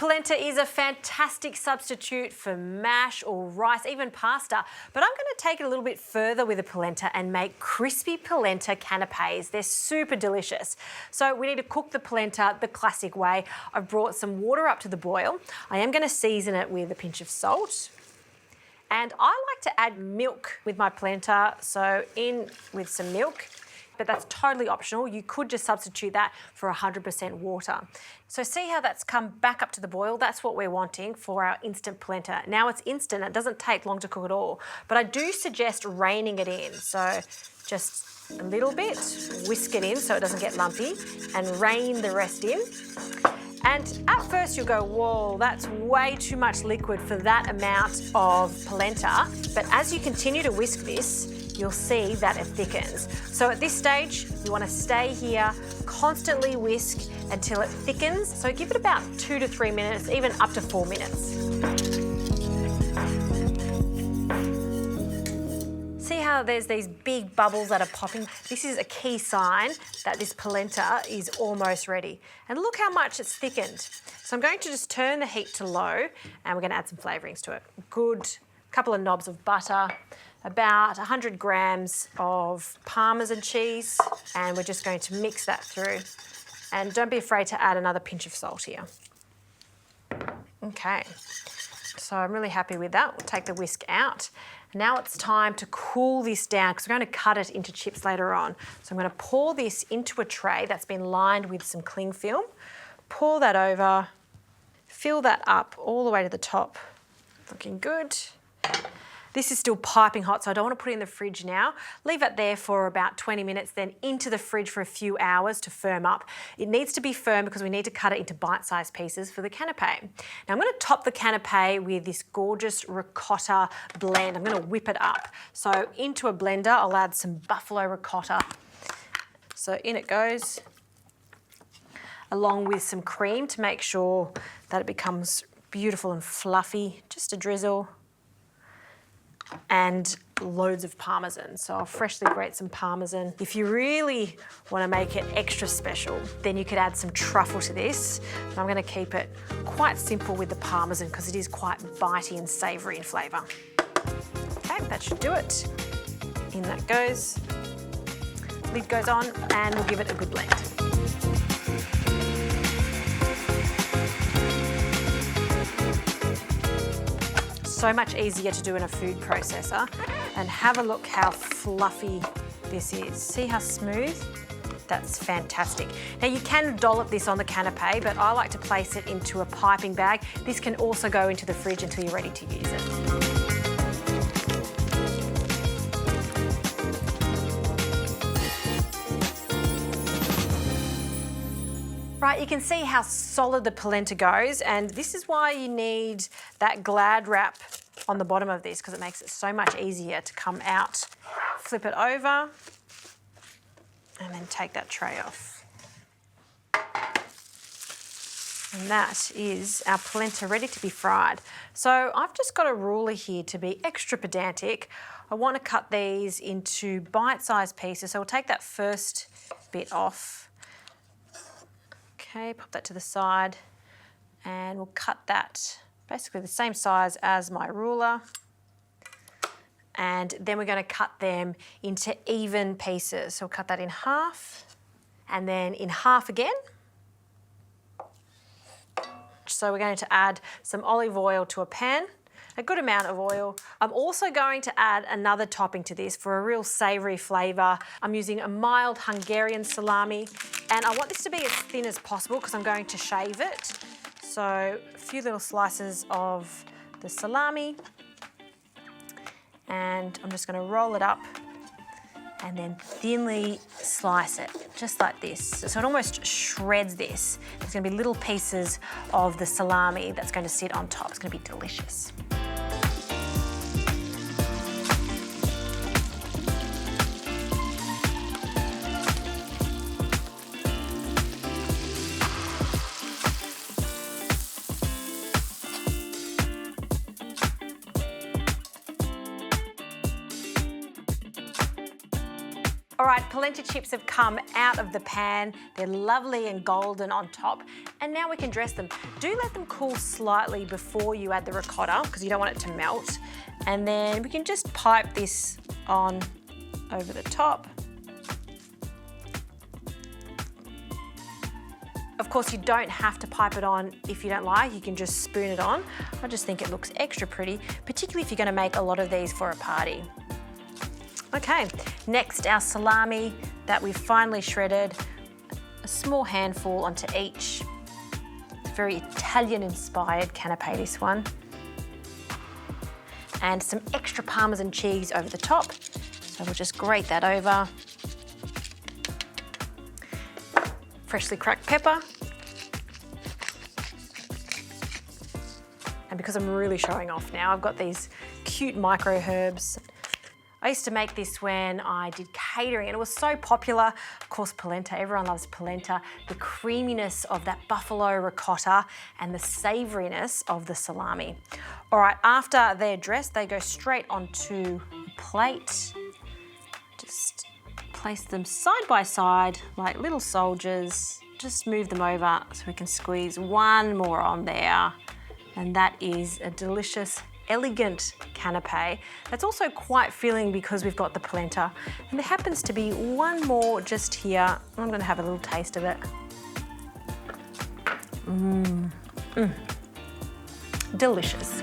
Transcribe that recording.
polenta is a fantastic substitute for mash or rice, even pasta, but I'm going to take it a little bit further with the polenta and make crispy polenta canapés. They're super delicious. So we need to cook the polenta the classic way. I've brought some water up to the boil. I am going to season it with a pinch of salt. And I like to add milk with my polenta, so in with some milk. But that's totally optional. You could just substitute that for 100% water. So see how that's come back up to the boil? That's what we're wanting for our instant polenta. Now it's instant, it doesn't take long to cook at all. But I do suggest reining it in. So just a little bit, whisk it in so it doesn't get lumpy, and rein the rest in. And at first you'll go, whoa, that's way too much liquid for that amount of polenta. But as you continue to whisk this, you'll see that it thickens. So at this stage, you want to stay here, constantly whisk until it thickens. So give it about 2 to 3 minutes, even up to 4 minutes. See how there's these big bubbles that are popping? This is a key sign that this polenta is almost ready. And look how much it's thickened. So I'm going to just turn the heat to low and we're going to add some flavourings to it. Good couple of knobs of butter, about 100 grams of parmesan cheese, and we're just going to mix that through. And don't be afraid to add another pinch of salt here. Okay, so I'm really happy with that. We'll take the whisk out. Now it's time to cool this down because we're going to cut it into chips later on. So I'm going to pour this into a tray that's been lined with some cling film. Pour that over, fill that up all the way to the top. Looking good. This is still piping hot, so I don't want to put it in the fridge now. Leave it there for about 20 minutes, then into the fridge for a few hours to firm up. It needs to be firm because we need to cut it into bite-sized pieces for the canapé. Now I'm going to top the canapé with this gorgeous ricotta blend. I'm going to whip it up. So into a blender, I'll add some buffalo ricotta. So in it goes, along with some cream to make sure that it becomes beautiful and fluffy. Just a drizzle. And loads of parmesan. So I'll freshly grate some parmesan. If you really want to make it extra special, then you could add some truffle to this. But I'm going to keep it quite simple with the parmesan because it is quite bitey and savoury in flavour. Okay, that should do it. In that goes. Lid goes on and we'll give it a good blend. So much easier to do in a food processor. And have a look how fluffy this is. See how smooth? That's fantastic. Now you can dollop this on the canapé, but I like to place it into a piping bag. This can also go into the fridge until you're ready to use it. Right, you can see how solid the polenta goes, and this is why you need that Glad wrap on the bottom of this because it makes it so much easier to come out. Flip it over and then take that tray off. And that is our polenta ready to be fried. So I've just got a ruler here to be extra pedantic. I want to cut these into bite-sized pieces, so we'll take that first bit off. Okay, pop that to the side and we'll cut that basically the same size as my ruler. And then we're going to cut them into even pieces. So we'll cut that in half and then in half again. So we're going to add some olive oil to a pan, a good amount of oil. I'm also going to add another topping to this for a real savoury flavour. I'm using a mild Hungarian salami, and I want this to be as thin as possible because I'm going to shave it. So a few little slices of the salami, and I'm just going to roll it up and then thinly slice it, just like this. So it almost shreds this. There's going to be little pieces of the salami that's going to sit on top. It's going to be delicious. All right, polenta chips have come out of the pan. They're lovely and golden on top. And now we can dress them. Do let them cool slightly before you add the ricotta because you don't want it to melt. And then we can just pipe this on over the top. Of course, you don't have to pipe it on if you don't like, you can just spoon it on. I just think it looks extra pretty, particularly if you're gonna make a lot of these for a party. Okay, next our salami that we've finely shredded, a small handful onto each. It's very Italian inspired canapé, this one. And some extra parmesan cheese over the top. So we'll just grate that over. Freshly cracked pepper. And because I'm really showing off now, I've got these cute micro herbs. I used to make this when I did catering and it was so popular. Of course, polenta, everyone loves polenta. The creaminess of that buffalo ricotta and the savouriness of the salami. All right, after they're dressed, they go straight onto a plate. Just place them side by side like little soldiers. Just move them over so we can squeeze one more on there. And that is a delicious, elegant canapé. That's also quite filling because we've got the polenta. And there happens to be one more just here. I'm gonna have a little taste of it. Delicious.